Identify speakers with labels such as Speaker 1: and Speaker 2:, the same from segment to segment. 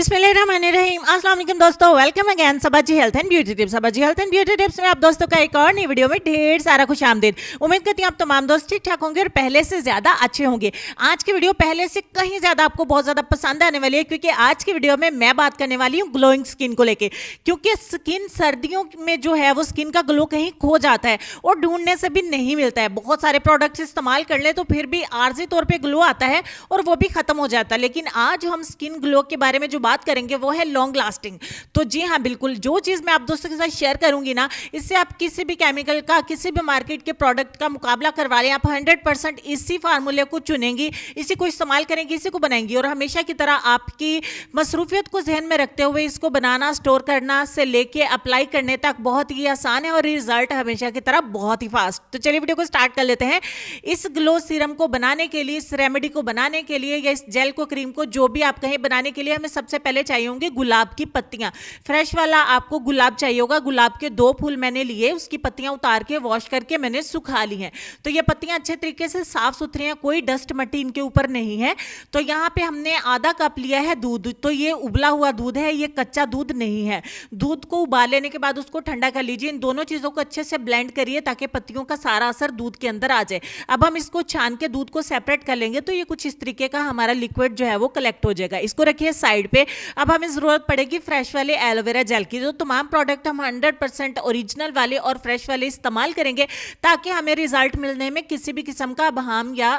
Speaker 1: बिस्मिल्लाहिर्रहमानिर्रहीम। अस्सलाम वालेकुम दोस्तों, welcome again Sabaji health and beauty tips. Sabaji health and beauty tips में आप दोस्तों का एक और नई वीडियो में ढेर सारा खुश आमदीद। उम्मीद करती हूँ आप तमाम दोस्त ठीक ठाक होंगे और पहले से ज्यादा अच्छे होंगे। आज की वीडियो पहले से कहीं ज्यादा आपको बहुत ज्यादा पसंद आने वाली है, क्योंकि आज की वीडियो में मैं बात करने वाली हूँ ग्लोइंग स्किन को लेके। क्योंकि स्किन सर्दियों में जो है वो स्किन का ग्लो कहीं खो जाता है और ढूंढने से भी नहीं मिलता है। बहुत सारे प्रोडक्ट्स इस्तेमाल कर ले तो फिर भी आर्जी तौर पर ग्लो आता है और वो भी खत्म हो जाता है। लेकिन आज हम स्किन ग्लो के बारे में जो बात करेंगे वो है लॉन्ग लास्टिंग। तो जी हाँ, बिल्कुल जो चीज मैं आप दोस्तों के साथ शेयर करूंगी ना, इससे आप किसी भी केमिकल का, किसी भी मार्केट के प्रोडक्ट का मुकाबला करवा लें, आप 100% इसी फार्मूले को चुनेंगी, इसी को इस्तेमाल करेंगी, इसी को बनाएंगी। और हमेशा की तरह आपकी मसरूफियत को जहन में रखते हुए इसको बनाना, स्टोर करना से लेके अप्लाई करने तक बहुत ही आसान है और रिजल्ट हमेशा की तरह बहुत ही फास्ट। तो चलिए वीडियो को स्टार्ट कर लेते हैं। इस ग्लो सीरम को बनाने के लिए, इस रेमेडी को बनाने के लिए या इस जेल को, क्रीम को, जो भी आप कहें, बनाने के लिए हमें सबसे पहले चाहिए होंगे गुलाब की पत्तियां। फ्रेश वाला आपको गुलाब चाहिए होगा। गुलाब के 2 फूल मैंने लिए, उसकी पत्तियां उतार के वॉश करके मैंने सुखा ली हैं। तो ये पत्तियां अच्छे तरीके से साफ सुथरी हैं, कोई डस्ट मट्टी इनके ऊपर नहीं है। तो यहाँ पे हमने आधा कप लिया है दूध। तो ये उबला हुआ दूध है, ये कच्चा दूध नहीं है। दूध को उबाल लेने के बाद उसको ठंडा कर लीजिए। इन दोनों चीजों को अच्छे से ब्लेंड करिए ताकि पत्तियों का सारा असर दूध के अंदर आ जाए। अब हम इसको छान के दूध को सेपरेट कर लेंगे तो ये कुछ इस तरीके का हमारा लिक्विड जो है वो कलेक्ट हो जाएगा। इसको रखिए साइड पे। अब हमें जरूरत पड़ेगी फ्रेश वाले एलोवेरा जेल की। तो तमाम प्रोडक्ट हम 100% ओरिजिनल वाले और फ्रेश वाले इस्तेमाल करेंगे ताकि हमें रिजल्ट मिलने में किसी भी किस्म का बहाम या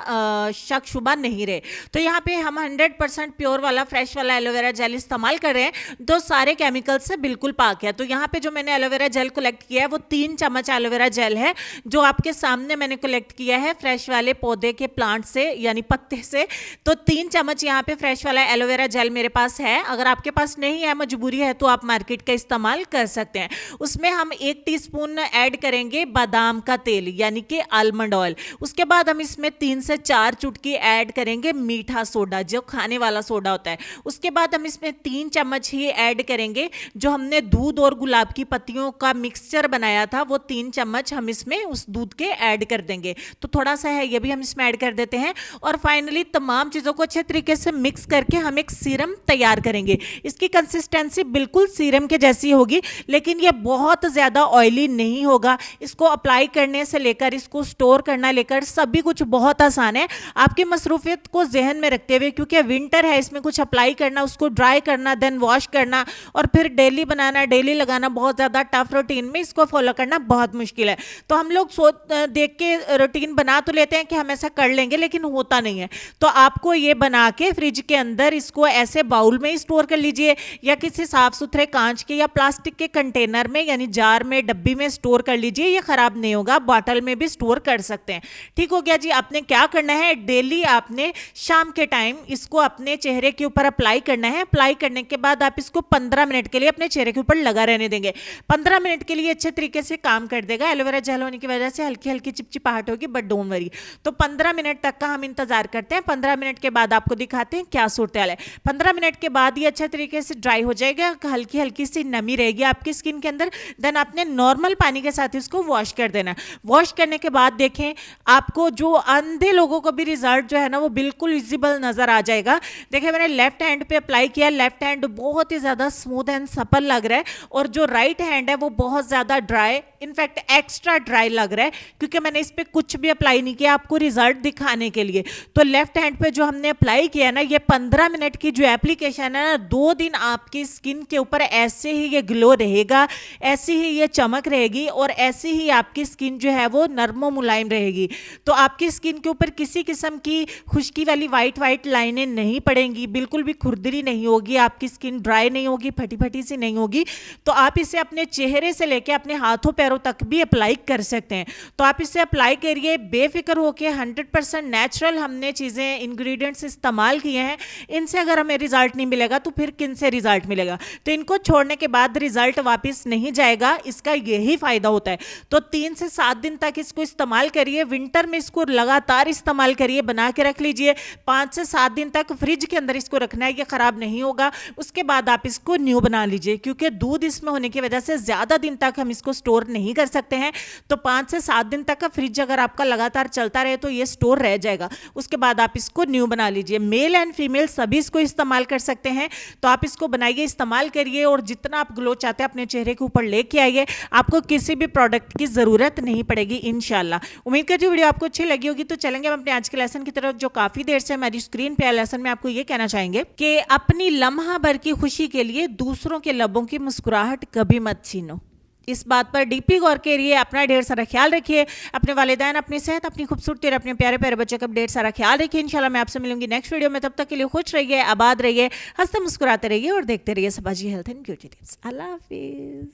Speaker 1: शक शुबा नहीं रहे। तो यहाँ पे हम 100% प्योर वाला फ्रेश वाला एलोवेरा जेल इस्तेमाल कर रहे हैं, तो सारे केमिकल से बिल्कुल पाक है। तो यहाँ पे जो मैंने एलोवेरा जेल कलेक्ट किया है वो 3 चम्मच एलोवेरा जेल है, जो आपके सामने मैंने कलेक्ट किया है फ्रेश वाले पौधे के प्लांट से, यानी पत्ते से। तो 3 चम्मच यहाँ पे फ्रेश वाला एलोवेरा जेल मेरे पास है। अगर आपके पास नहीं है, मजबूरी है, तो आप मार्केट का इस्तेमाल कर सकते हैं। उसमें हम 1 टीस्पून ऐड करेंगे बादाम का तेल, यानी कि आलमंड ऑयल। उसके बाद हम इसमें 3 से 4 चुटकी ऐड करेंगे मीठा सोडा, जो खाने वाला सोडा होता है। उसके बाद हम इसमें 3 चम्मच ही ऐड करेंगे जो हमने दूध और गुलाब की पत्तियों का मिक्सचर बनाया था, वो 3 चम्मच हम इसमें उस दूध के ऐड कर देंगे। तो थोड़ा सा है, ये भी हम इसमें ऐड कर देते हैं। और फाइनली तमाम चीज़ों को अच्छे तरीके से मिक्स करके हम एक सीरम तैयार करेंगे। इसकी कंसिस्टेंसी बिल्कुल सीरम के जैसी होगी, लेकिन ये बहुत ज़्यादा ऑयली नहीं होगा। इसको अप्लाई करने से लेकर इसको स्टोर करना लेकर सभी कुछ बहुत आसान है, आपकी मसरूफियत को जहन में रखते हुए। क्योंकि विंटर है, इसमें कुछ अप्लाई करना, उसको ड्राई करना, देन वॉश करना और फिर डेली बनाना, डेली लगाना बहुत ज़्यादा टफ। रूटीन में इसको फॉलो करना बहुत मुश्किल है। तो हम लोग देख के रूटीन बना तो लेते हैं कि हम ऐसा कर लेंगे, लेकिन होता नहीं है। तो आपको ये बना के फ्रिज के अंदर इसको ऐसे बाउल में स्टोर कर लीजिए या किसी साफ सुथरे कांच के या प्लास्टिक के कंटेनर में, यानी जार में, डब्बी में स्टोर कर लीजिए। ये खराब नहीं होगा, बॉटल में भी स्टोर कर सकते हैं। ठीक हो गया जी। आपने क्या करना है, डेली आपने शाम के टाइम इसको अपने चेहरे के ऊपर अप्लाई करना है। अप्लाई करने के बाद आप इसको 15 मिनट के लिए अपने चेहरे के ऊपर लगा रहने देंगे। 15 मिनट के लिए अच्छे तरीके से काम कर देगा। एलोवेरा जेल होने की वजह से हल्की हल्की चिपचिपाहट होगी, बट डोंट वरी। तो 15 मिनट तक का हम इंतजार करते हैं। 15 मिनट के बाद आपको दिखाते हैं क्या सूरत हाल है। 15 मिनट के बाद ये अच्छे तरीके से ड्राई हो जाएगा, हल्की हल्की सी नमी रहेगी आपकी स्किन के अंदर। देन आपने नॉर्मल पानी के साथ इसको वॉश कर देना। वॉश करने के बाद देखें, आपको जो अंधे लोगों को भी रिजल्ट जो है ना वो बिल्कुल विजिबल नजर आ जाएगा। देखिए मैंने लेफ्ट हैंड पे अप्लाई किया, लेफ्ट हैंड बहुत ही ज्यादा स्मूथ एंड सपल लग रहा है, और जो राइट हैंड है वो बहुत ज्यादा ड्राई, इनफैक्ट एक्स्ट्रा ड्राई लग रहा है, क्योंकि मैंने इस पे कुछ भी अप्लाई नहीं किया आपको रिजल्ट दिखाने के लिए। तो लेफ्ट हैंड पे जो हमने अप्लाई किया ना, ये 15 मिनट की जो एप्लीकेशन है ना, 2 दिन आपकी स्किन के ऊपर ऐसे ही ये ग्लो रहेगा, ऐसी ही ये चमक रहेगी और ऐसी ही आपकी स्किन जो है वो नर्म मुलायम रहेगी। तो आपकी स्किन के ऊपर किसी किस्म की खुश्की वाली वाइट वाइट लाइनें नहीं पड़ेंगी, बिल्कुल भी खुरदरी नहीं होगी, आपकी स्किन ड्राई नहीं होगी, फटी फटी सी नहीं होगी। तो आप इसे अपने चेहरे से लेकर अपने हाथों पैरों तक भी अप्लाई कर सकते हैं। तो आप इसे अप्लाई करिए बेफिक्र होकर। 100% नेचुरल हमने चीज़ें, इंग्रेडिएंट्स इस्तेमाल किए हैं। इनसे अगर हमें रिजल्ट नहीं मिलेगा तो फिर किन से रिजल्ट मिलेगा। तो इनको छोड़ने के बाद रिजल्ट वापस नहीं जाएगा, इसका यही फायदा होता है। तो 3 से 7 दिन तक इसको इस्तेमाल करिए। विंटर में इसको लगातार इस्तेमाल करिए, बना के रख लीजिए। 5 से 7 दिन तक फ्रिज के अंदर इसको रखना है, ये खराब नहीं होगा। उसके बाद आप इसको न्यू बना लीजिए, क्योंकि दूध इसमें होने की वजह से ज़्यादा दिन तक हम इसको स्टोर नहीं नहीं कर सकते हैं तो 5 से 7 दिन तक का फ्रिज अगर आपका लगातार चलता रहे तो ये स्टोर रह जाएगा। उसके बाद आप इसको न्यू बना लीजिए। मेल एंड फीमेल सभी इसको इस्तेमाल कर सकते हैं। तो आप इसको बनाइए, इस्तेमाल करिए और जितना आप ग्लो चाहते हैं अपने चेहरे के ऊपर लेके आइए। आपको किसी भी प्रोडक्ट की जरूरत नहीं पड़ेगी इंशाल्लाह। उम्मीद करती हूँ वीडियो आपको अच्छी लगी होगी। तो चलेंगे हम अपने आज के लेसन की तरफ, जो काफी देर से हमारी स्क्रीन पे है। लेसन में आपको ये कहना चाहेंगे कि अपनी लम्हा भर की खुशी के लिए दूसरों के लबों की मुस्कुराहट कभी मत छीनो। इस बात पर डीपली गौर करिए, अपना ढेर सारा ख्याल रखिए, अपने वालिदैन, अपनी सेहत, अपनी खूबसूरती और अपने प्यारे प्यारे बच्चों का ढेर सारा ख्याल रखिए। इंशाल्लाह मैं आपसे मिलूंगी नेक्स्ट वीडियो में। तब तक के लिए खुश रहिए, आबाद रहिए, हंसते मुस्कुराते रहिए और देखते रहिए Sabaji health and beauty tips. अल्लाह हाफिज।